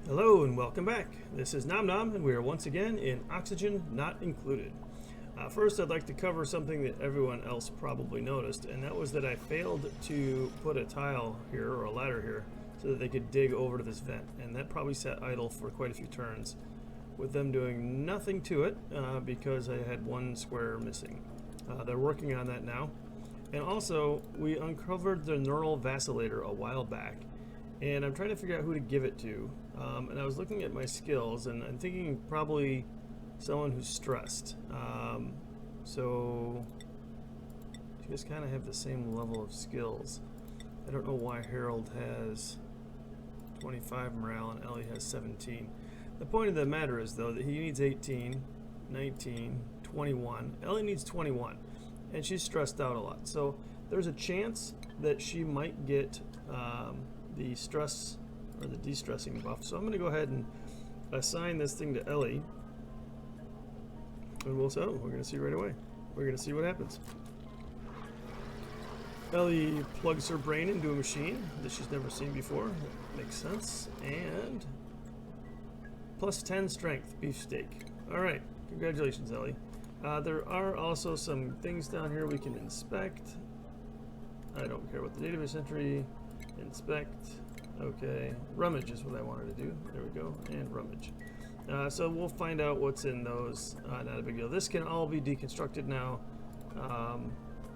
Hello and welcome back. This is Nom Nom and we are once again in Oxygen Not Included. First, I'd like to cover something that everyone else probably noticed, and that was that I failed to put a tile here or a ladder here so that they could dig over to this vent, and that probably sat idle for quite a few turns with them doing nothing to it because I had one square missing. They're working on that now. And also, we uncovered the neural vacillator a while back, and I'm trying to figure out who to give it to. And I was looking at my skills, and I'm thinking probably someone who's stressed. So you guys kind of have the same level of skills. I don't know why Harold has 25 morale and Ellie has 17. The point of the matter is, though, that he needs 18, 19, 21. Ellie needs 21, and she's stressed out a lot. So there's a chance that she might get the stress or the de-stressing buff. So I'm going to go ahead and assign this thing to Ellie, and we're going to see right away. We're going to see what happens. Ellie plugs her brain into a machine that she's never seen before. That makes sense. And plus 10 strength, beefsteak. All right, congratulations, Ellie. There are also some things down here we can inspect. I don't care what the database entry. Inspect. Okay, rummage is what I wanted to do. There we go, and rummage. So we'll find out what's in those. Not a big deal. This can all be deconstructed now.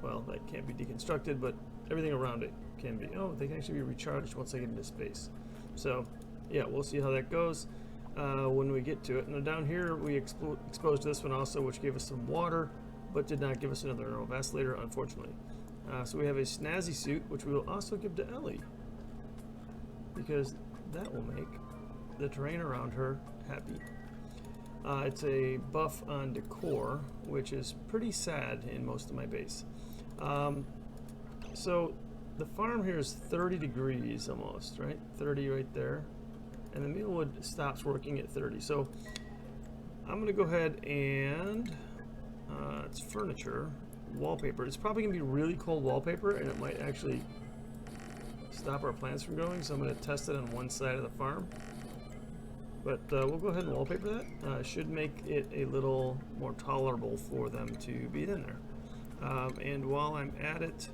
Well, that can't be deconstructed, but everything around it can be. Oh, they can actually be recharged once they get into space. So, yeah, we'll see how that goes when we get to it. And down here, we exposed this one also, which gave us some water, but did not give us another neural vacillator, unfortunately. So we have a snazzy suit, which we will also give to Ellie, because that will make the terrain around her happy. It's a buff on decor, which is pretty sad in most of my base. So the farm here is 30 degrees almost, right? 30 right there. And the mealwood stops working at 30. So I'm going to go ahead and it's furniture, wallpaper. It's probably going to be really cold wallpaper, and it might actually stop our plants from growing, so I'm going to test it on one side of the farm. But we'll go ahead and wallpaper that. Should make it a little more tolerable for them to be in there. And while I'm at it,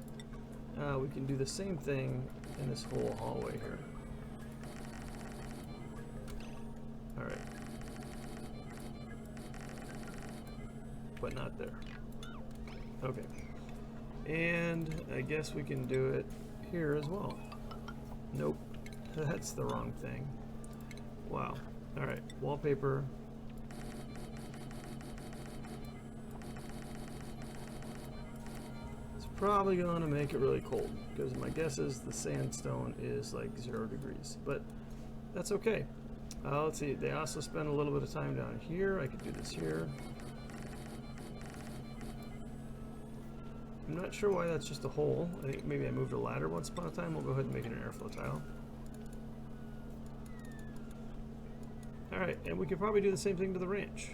we can do the same thing in this whole hallway here. Alright. But not there. Okay. And I guess we can do it here as well. Nope. That's the wrong thing. Wow. Alright. Wallpaper. It's probably going to make it really cold, because my guess is the sandstone is like 0 degrees. But that's okay. Let's see. They also spend a little bit of time down here. I could do this here. I'm not sure why that's just a hole. I think maybe I moved a ladder once upon a time. We'll go ahead and make it an airflow tile. Alright, and we could probably do the same thing to the ranch.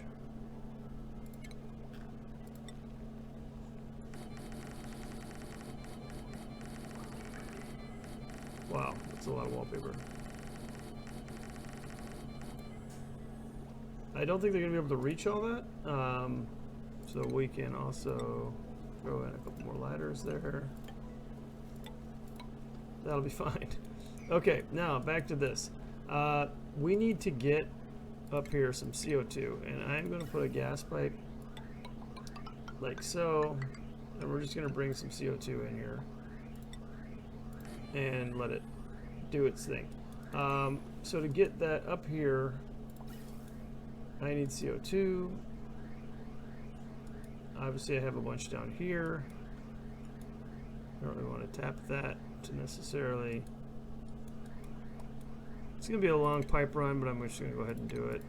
Wow, that's a lot of wallpaper. I don't think they're going to be able to reach all that. So we can also throw in a couple more ladders there. That'll be fine. Okay, now back to this. We need to get up here some CO2, and I'm going to put a gas pipe like so, and we're just going to bring some CO2 in here and let it do its thing. So to get that up here, I need CO2. Obviously I have a bunch down here. I don't really want to tap that to necessarily. It's going to be a long pipe run, but I'm just going to go ahead and do it.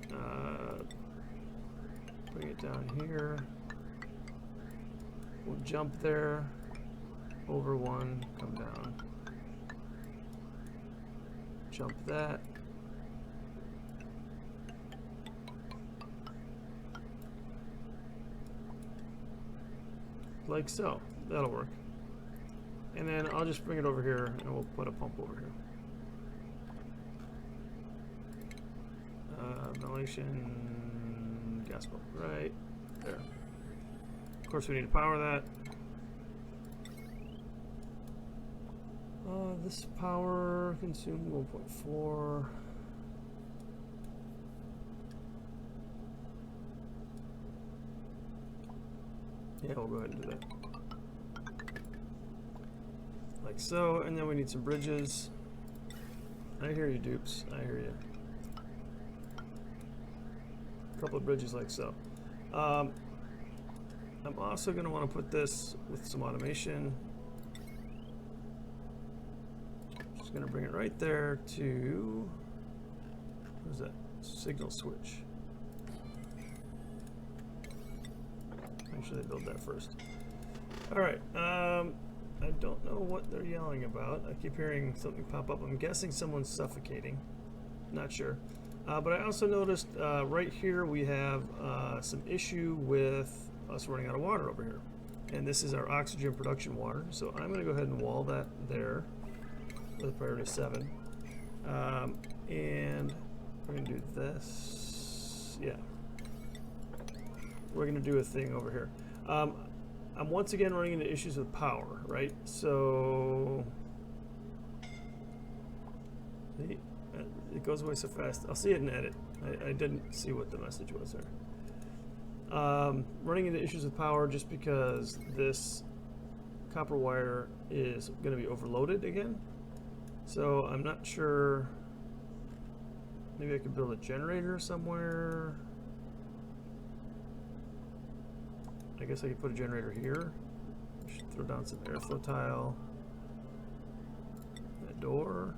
Bring it down here. We'll jump there. Over one, come down. Jump that. Like so. That'll work. And then I'll just bring it over here and we'll put a pump over here. ventilation, gas pump, right there. Of course, we need to power that. This power consumed 1.4. Yeah, we'll go ahead and do that. Like so, and then we need some bridges. I hear you, dupes. I hear you. A couple of bridges like so. I'm also going to want to put this with some automation. Just going to bring it right there to, what is that? Signal switch. Make sure they build that first. All right. I don't know what they're yelling about. I keep hearing something pop up. I'm guessing someone's suffocating. Not sure. But I also noticed right here we have some issue with us running out of water over here. And this is our oxygen production water. So I'm going to go ahead and wall that there with a priority 7. And we're going to do this. Yeah. We're going to do a thing over here. I'm once again running into issues with power, right? So it goes away so fast. I'll see it in edit. I didn't see what the message was there. Running into issues with power just because this copper wire is going to be overloaded again. So I'm not sure. Maybe I could build a generator somewhere. I guess I could put a generator here. I should throw down some airflow tile. A door.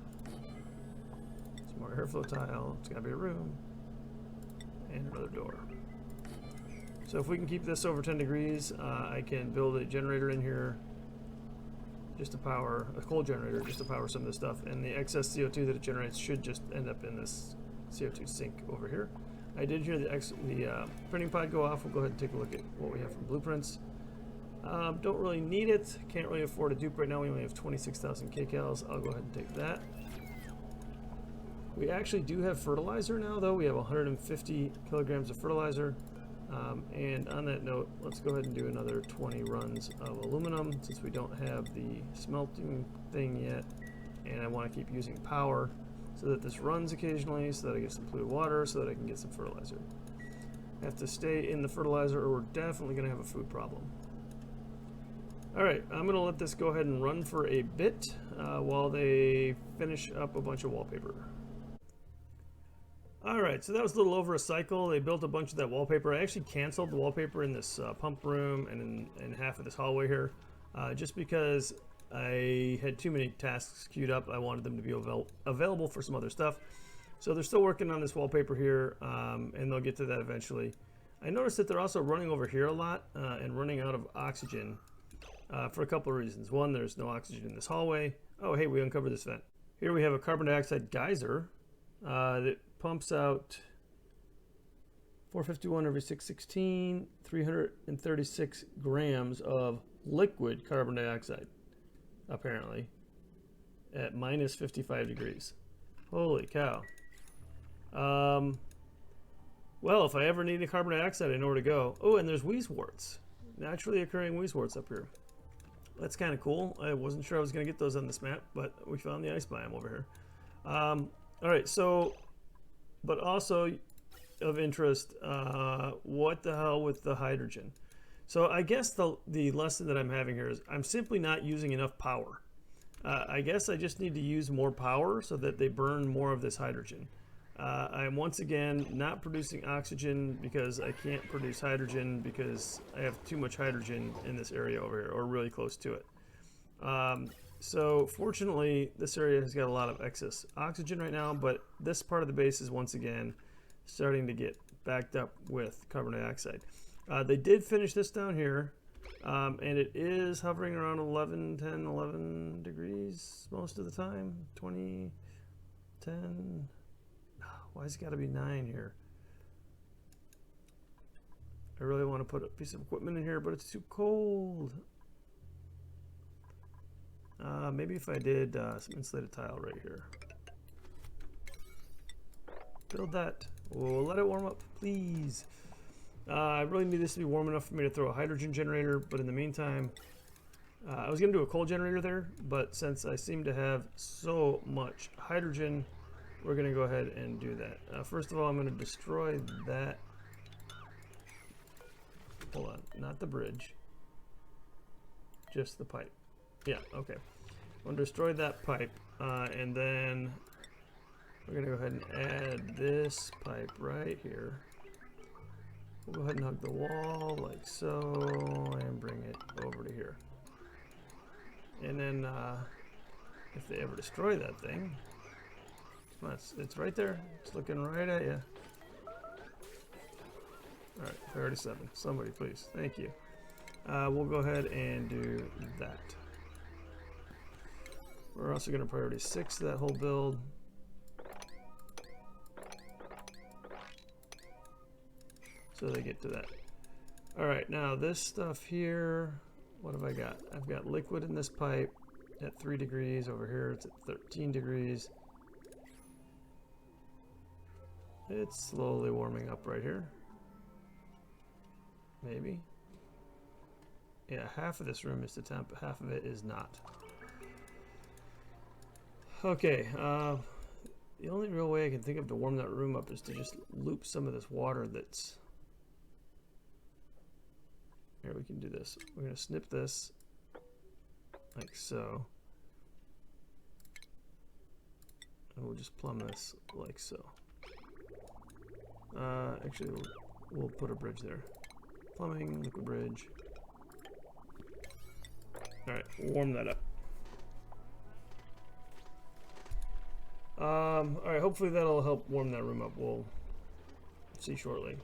Some more airflow tile. It's gotta be a room. And another door. So if we can keep this over 10 degrees, I can build a generator in here just to power, a coal generator just to power some of this stuff. And the excess CO2 that it generates should just end up in this CO2 sink over here. I did hear the printing pod go off. We'll go ahead and take a look at what we have from blueprints. Don't really need it. Can't really afford a dupe right now. We only have 26,000 kcals. I'll go ahead and take that. We actually do have fertilizer now, though. We have 150 kilograms of fertilizer. And on that note, let's go ahead and do another 20 runs of aluminum since we don't have the smelting thing yet. And I want to keep using power so that this runs occasionally, so that I get some polluted water, so that I can get some fertilizer. I have to stay in the fertilizer or we're definitely going to have a food problem. Alright, I'm going to let this go ahead and run for a bit while they finish up a bunch of wallpaper. Alright, so that was a little over a cycle. They built a bunch of that wallpaper. I actually canceled the wallpaper in this pump room and in half of this hallway here, just because I had too many tasks queued up. I wanted them to be available for some other stuff. So they're still working on this wallpaper here, and they'll get to that eventually. I noticed that they're also running over here a lot and running out of oxygen for a couple of reasons. One, there's no oxygen in this hallway. Oh, hey, we uncovered this vent. Here we have a carbon dioxide geyser that pumps out 451 every 616, 336 grams of liquid carbon dioxide. Apparently, at minus 55 degrees. Holy cow. Well, if I ever need a carbon dioxide, I know where to go. Oh, and there's wheezeworts. Naturally occurring wheezeworts up here. That's kind of cool. I wasn't sure I was going to get those on this map, but we found the ice biome over here. Alright, so, but also of interest, what the hell with the hydrogen? So I guess the lesson that I'm having here is I'm simply not using enough power. I guess I just need to use more power so that they burn more of this hydrogen. I'm once again not producing oxygen because I can't produce hydrogen because I have too much hydrogen in this area over here, or really close to it. So fortunately, this area has got a lot of excess oxygen right now, but this part of the base is once again starting to get backed up with carbon dioxide. They did finish this down here, and it is hovering around 11 degrees most of the time. 20, 10. Why has it got to be 9 here? I really want to put a piece of equipment in here, but it's too cold. Maybe if I did some insulated tile right here. Build that. We'll let it warm up, please. I really need this to be warm enough for me to throw a hydrogen generator, but in the meantime, I was going to do a coal generator there, but since I seem to have so much hydrogen, we're going to go ahead and do that. First of all, I'm going to destroy that. Hold on, not the bridge, just the pipe. Yeah, okay. I'm going to destroy that pipe, and then we're going to go ahead and add this pipe right here. We'll go ahead and hug the wall like so, and bring it over to here. And then, if they ever destroy that thing, come on, it's right there. It's looking right at you. All right, priority 7. Somebody, please. Thank you. We'll go ahead and do that. We're also going to priority 6 that whole build. So they get to that. All right, now this stuff here, what have I got? I've got liquid in this pipe at 3 degrees. Over here it's at 13 degrees. It's slowly warming up right here. Maybe. Yeah, half of this room is the temp, half of it is not. Okay, the only real way I can think of to warm that room up is to just loop some of this water that's... Here, we can do this. We're going to snip this like so. And we'll just plumb this like so. Actually, we'll put a bridge there. Plumbing, liquid bridge. Alright, warm that up. Alright, hopefully that'll help warm that room up. We'll see shortly.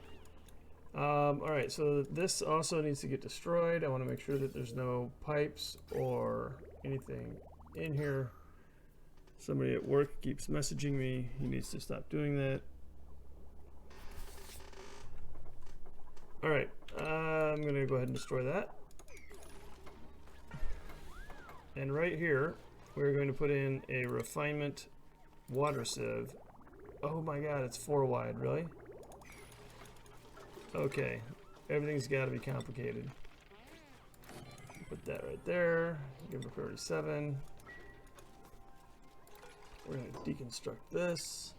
Alright, so this also needs to get destroyed. I want to make sure that there's no pipes or anything in here. Somebody at work keeps messaging me. He needs to stop doing that. Alright, I'm going to go ahead and destroy that. And right here, we're going to put in a refinement water sieve. Oh my god, it's 4 wide, really? Okay, everything's got to be complicated. Put that right there. Give it priority 7. We're going to deconstruct this.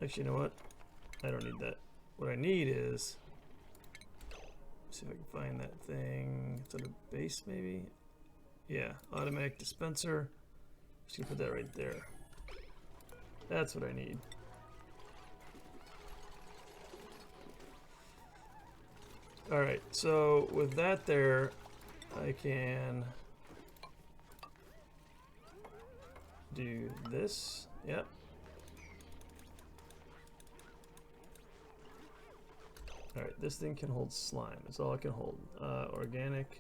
Actually, you know what? I don't need that. What I need is... Let's see if I can find that thing. It's under base, maybe? Yeah, automatic dispenser. Just gonna put that right there. That's what I need. Alright, so with that there, I can do this. Yep. Alright, this thing can hold slime. That's all it can hold. Organic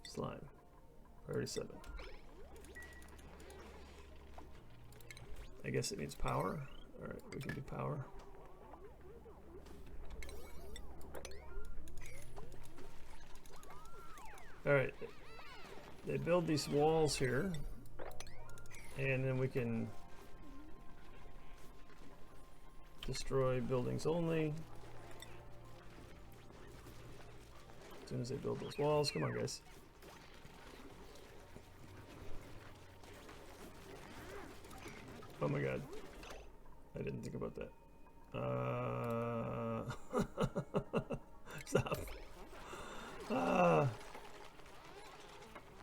slime. Priority 7. I guess it needs power. Alright, we can do power. Alright, they build these walls here, and then we can destroy buildings only. As soon as they build those walls. Come on, guys. Oh my god. I didn't think about that. Stop.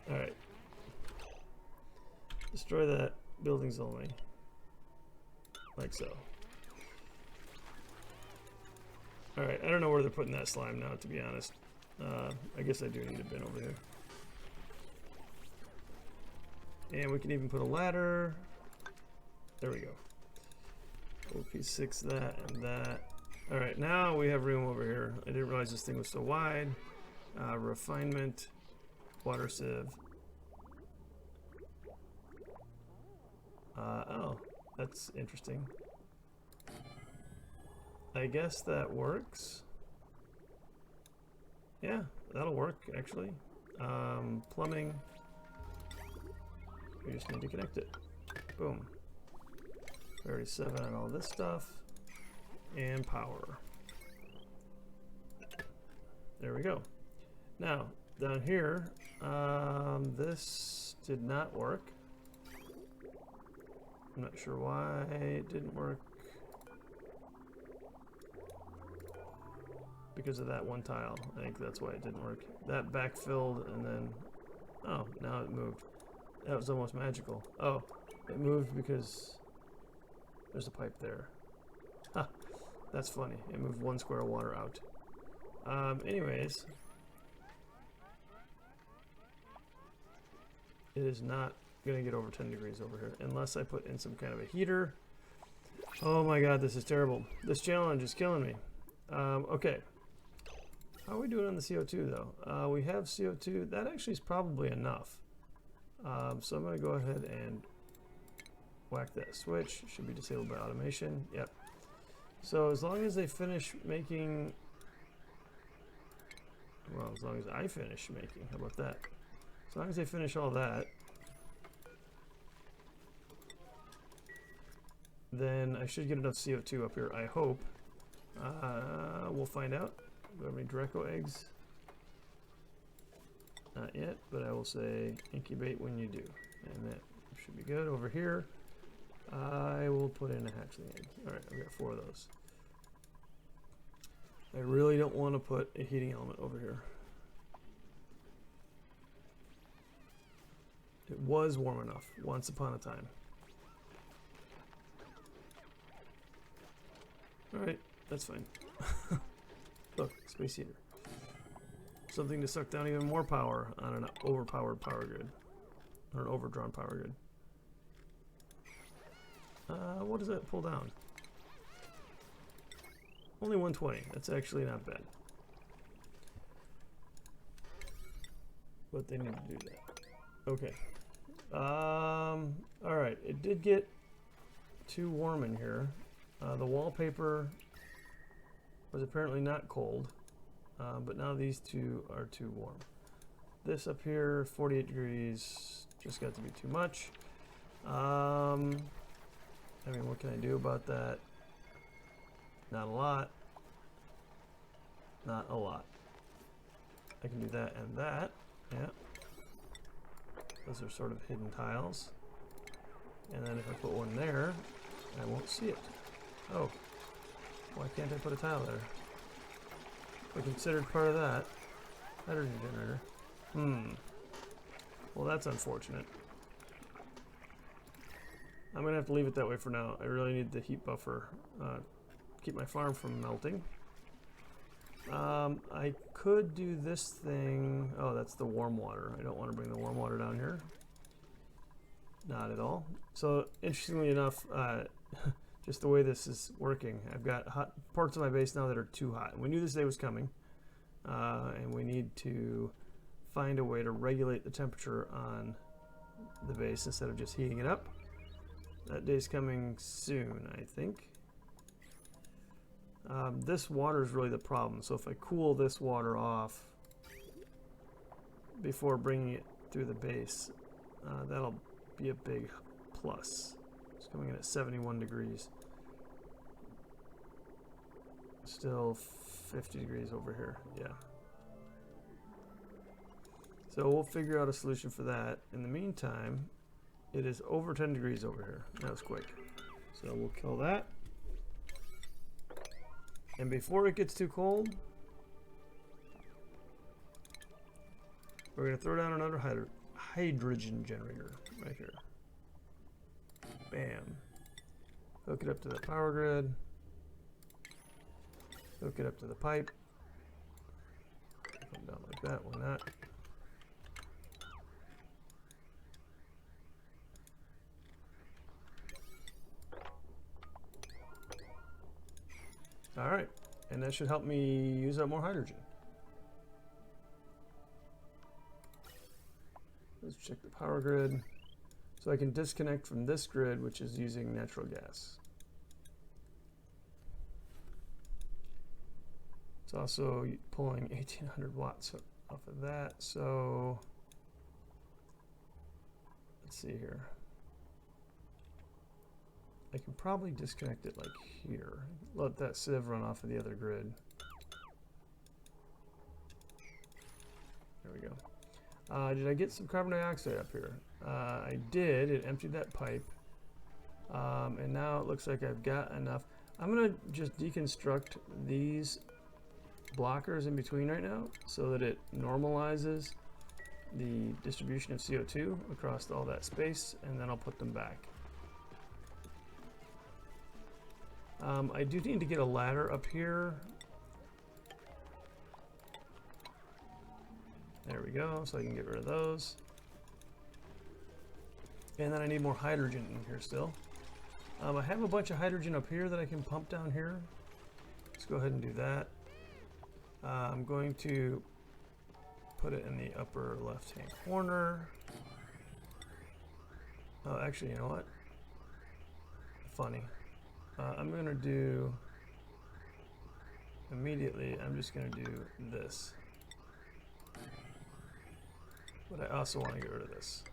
Alright. Destroy that. Buildings only. Like so. Alright, I don't know where they're putting that slime now, to be honest. I guess I do need a bin over here. And we can even put a ladder. There we go. OP6 that and that. Alright, now we have room over here. I didn't realize this thing was so wide. Refinement. Water sieve. Oh, that's interesting. I guess that works. Yeah, that'll work, actually. Plumbing. We just need to connect it. Boom. Priority 7 on all this stuff. And power. There we go. Now, down here, this did not work. I'm not sure why it didn't work. Because of that one tile. I think that's why it didn't work. That backfilled and then... Oh, now it moved. That was almost magical. Oh, it moved because there's a pipe there. Huh, that's funny. It moved 1 square of water out. Anyways. It is not going to get over 10 degrees over here unless I put in some kind of a heater. Oh my god, this is terrible. This challenge is killing me. Okay. How are we doing on the CO2 though? We have CO2. That actually is probably enough. So I'm going to go ahead and whack that switch. Should be disabled by automation. Yep. So as long as they finish making... Well, as long as I finish making. How about that? As long as they finish all that, then I should get enough CO2 up here, I hope. We'll find out. Do I have any Drekkos eggs? Not yet, but I will say incubate when you do. And that should be good. Over here, I will put in a hatchling egg. Alright, I've got 4 of those. I really don't want to put a heating element over here. It was warm enough once upon a time. Alright, that's fine. Look, space heater. Something to suck down even more power on an overpowered power grid. Or an overdrawn power grid. What does that pull down? Only 120. That's actually not bad. But they need to do that. Okay. Alright, it did get too warm in here. The wallpaper was apparently not cold, but now these two are too warm. This up here, 48 degrees, just got to be too much. I mean, what can I do about that? Not a lot. Not a lot. I can do that and that. Yeah. Those are sort of hidden tiles. And then if I put one there, I won't see it. Oh. Why can't I put a tile there? I considered part of that. Hydrogen generator. Well, that's unfortunate. I'm going to have to leave it that way for now. I really need the heat buffer. Keep my farm from melting. I could do this thing. Oh, that's the warm water. I don't want to bring the warm water down here. Not at all. So, interestingly enough, just the way this is working, I've got hot parts of my base now that are too hot. And we knew this day was coming, and we need to find a way to regulate the temperature on the base instead of just heating it up. That day's coming soon, I think. This water is really the problem. So if I cool this water off before bringing it through the base, that'll be a big plus. It's coming in at 71 degrees. Still 50 degrees over here. Yeah. So we'll figure out a solution for that. In the meantime, it is over 10 degrees over here. That was quick. So we'll kill that. And before it gets too cold, we're going to throw down another hydrogen generator right here. Bam. Hook it up to the power grid. Hook it up to the pipe. Come down like that, why not? Alright, and that should help me use up more hydrogen. Let's check the power grid. So I can disconnect from this grid, which is using natural gas. It's also pulling 1800 watts off of that, so let's see here. I can probably disconnect it like here. Let that sieve run off of the other grid. There we go. Did I get some carbon dioxide up here? I did. It emptied that pipe. And now it looks like I've got enough. I'm going to just deconstruct these blockers in between right now so that it normalizes the distribution of CO2 across all that space, and then I'll put them back. I do need to get a ladder up here. There we go, so I can get rid of those. And then I need more hydrogen in here still. I have a bunch of hydrogen up here that I can pump down here. Let's go ahead and do that. I'm going to put it in the upper left-hand corner. Oh, actually, you know what? Funny. I'm going to do, immediately, I'm just going to do this. But I also want to get rid of this.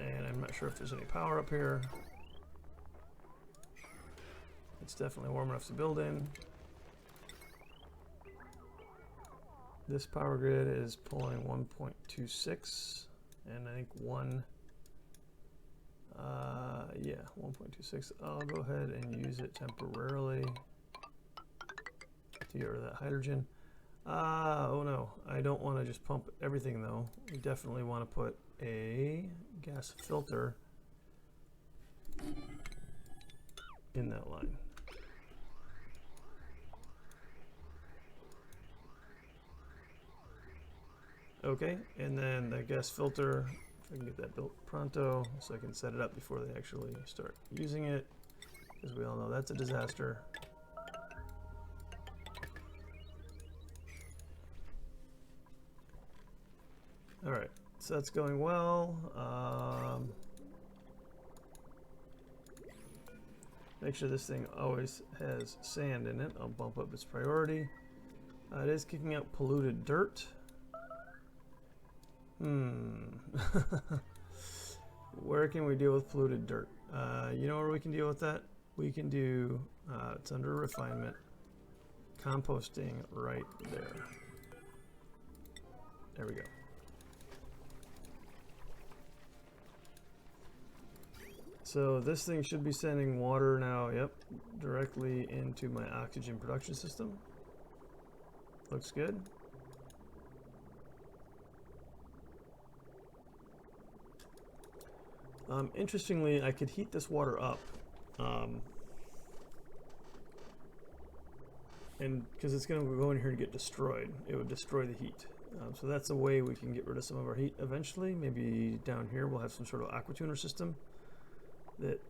And I'm not sure if there's any power up here. It's definitely warm enough to build in. This power grid is pulling 1.26, and I think yeah, 1.26. I'll go ahead and use it temporarily to get rid of that hydrogen. Oh no, I don't want to just pump everything though. We definitely want to put a gas filter in that line. Okay, and then the gas filter, if I can get that built pronto so I can set it up before they actually start using it, because we all know that's a disaster. All right, so that's going well. Make sure this thing always has sand in it. I'll bump up its priority. It is kicking out polluted dirt. Where can we deal with polluted dirt? You know where we can deal with that? We can do, it's under refinement, composting right there. There we go. So this thing should be sending water now, yep, directly into my oxygen production system. Looks good. Interestingly, I could heat this water up, and because it's going to go in here and get destroyed, it would destroy the heat. So that's a way we can get rid of some of our heat eventually. Maybe down here we'll have some sort of aquatuner system that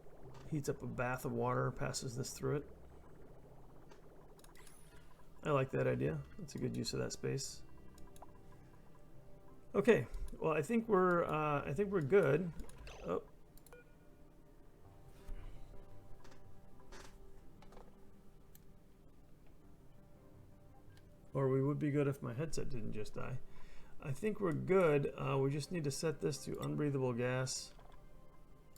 heats up a bath of water, passes this through it. I like that idea. That's a good use of that space. Okay, well I think we're good. Oh. Or we would be good if my headset didn't just die. I think we're good. We just need to set this to unbreathable gas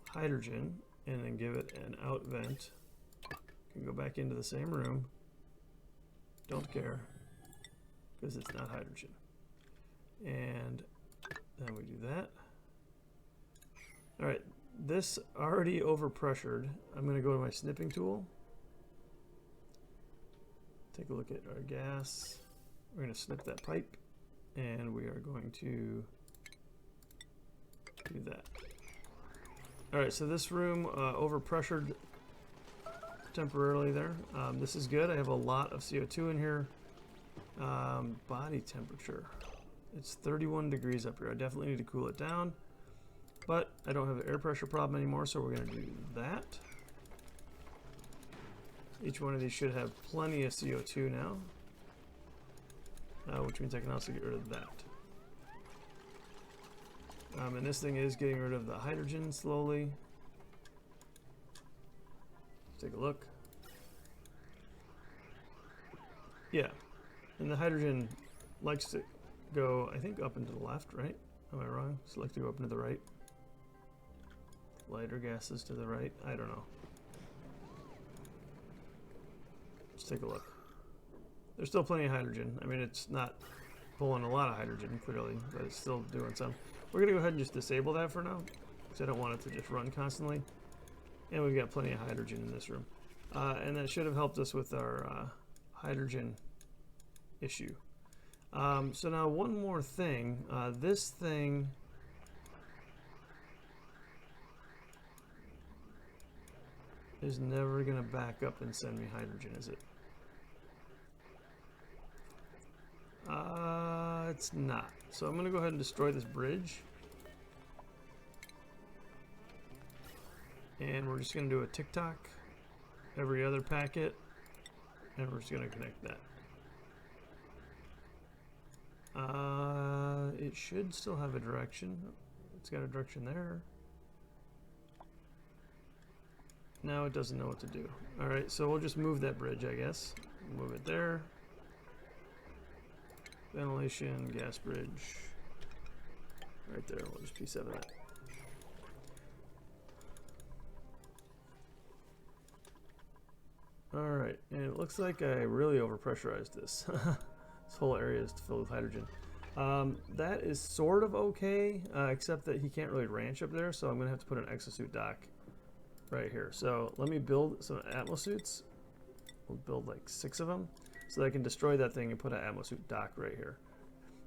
hydrogen and then give it an out vent. Can go back into the same room. Don't care because it's not hydrogen. And then we do that. All right, this already overpressured. I'm going to go to my snipping tool. Take a look at our gas. We're going to snip that pipe, and we are going to do that. All right, so this room overpressured temporarily there. This is good. I have a lot of CO2 in here. Body temperature. It's 31 degrees up here. I definitely need to cool it down. But I don't have an air pressure problem anymore, so we're going to do that. Each one of these should have plenty of CO2 now, which means I can also get rid of that. And this thing is getting rid of the hydrogen slowly. Let's take a look. Yeah, And the hydrogen likes to go, I think, up and to the left, right? Am I wrong? Does it like to go up and to the right? Lighter gases to the right? I don't know. Let's take a look. There's still plenty of hydrogen. I mean, it's not pulling a lot of hydrogen, clearly, but it's still doing some. We're going to go ahead and just disable that for now, because I don't want it to just run constantly. And we've got plenty of hydrogen in this room. And that should have helped us with our hydrogen issue. So now one more thing. This thing is never going to back up and send me hydrogen, is it? It's not. So I'm going to go ahead and destroy this bridge. And we're just going to do a tick-tock every other packet. And we're just going to connect that. It should still have a direction. It's got a direction there. Now it doesn't know what to do. Alright, so we'll just move that bridge, I guess. Move it there. Ventilation, gas bridge. Right there, we'll just P7 that. Alright, and it looks like I really overpressurized this. This whole area is filled with hydrogen. That is sort of okay, except that he can't really ranch up there, so I'm going to have to put an exosuit dock right here. So let me build some atmosuits. We'll build like 6 of them, so that I can destroy that thing and put an atmosuit dock right here.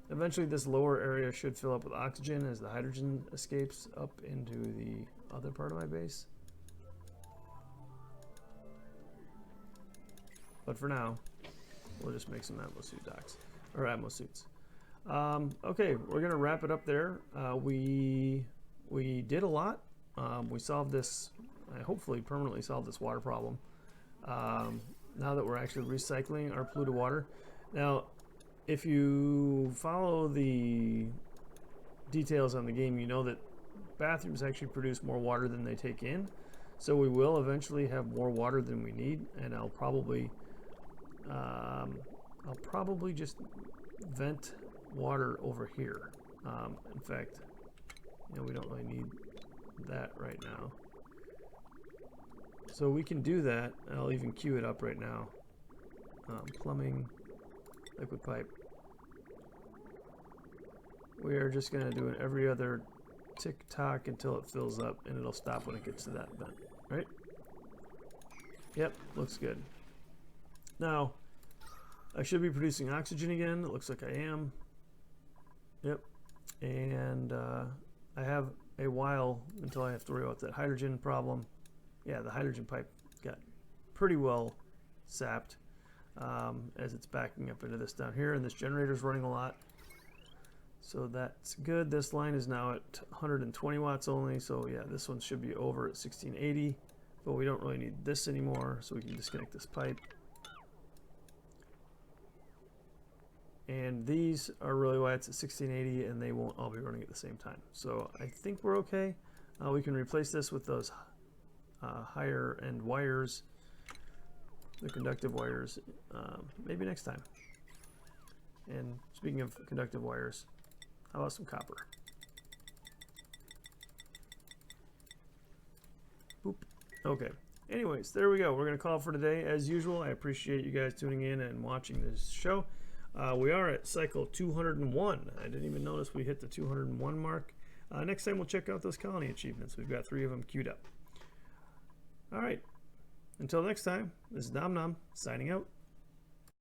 Eventually this lower area should fill up with oxygen as the hydrogen escapes up into the other part of my base. But for now, we'll just make some atmosuit docks, or atmosuits. Okay, we're gonna wrap it up there. We did a lot. We solved this, I hopefully permanently solved this water problem. Now that we're actually recycling our polluted water. Now, if you follow the details on the game, you know that bathrooms actually produce more water than they take in. So we will eventually have more water than we need, and I'll probably just vent water over here. In fact, you know, we don't really need that right now. So we can do that. I'll even queue it up right now. Plumbing, liquid pipe. We are just going to do it every other tick-tock until it fills up, and it'll stop when it gets to that vent, right? Yep, looks good. Now, I should be producing oxygen again. It looks like I am. Yep. And I have a while until I have to worry about that hydrogen problem. Yeah, the hydrogen pipe got pretty well sapped as it's backing up into this down here, and this generator's running a lot. So that's good. This line is now at 120 watts only, so yeah, this one should be over at 1680, but we don't really need this anymore, so we can disconnect this pipe. And these are really why it's at 1680, and they won't all be running at the same time. So I think we're okay. We can replace this with those higher end wires, the conductive wires, maybe next time. And speaking of conductive wires, how about some copper? Boop. Okay. Anyways, there we go. We're going to call it for today. As usual, I appreciate you guys tuning in and watching this show. We are at cycle 201. I didn't even notice we hit the 201 mark. Next time we'll check out those colony achievements. We've got 3 of them queued up. All right. Until next time, this is Nom Nom signing out.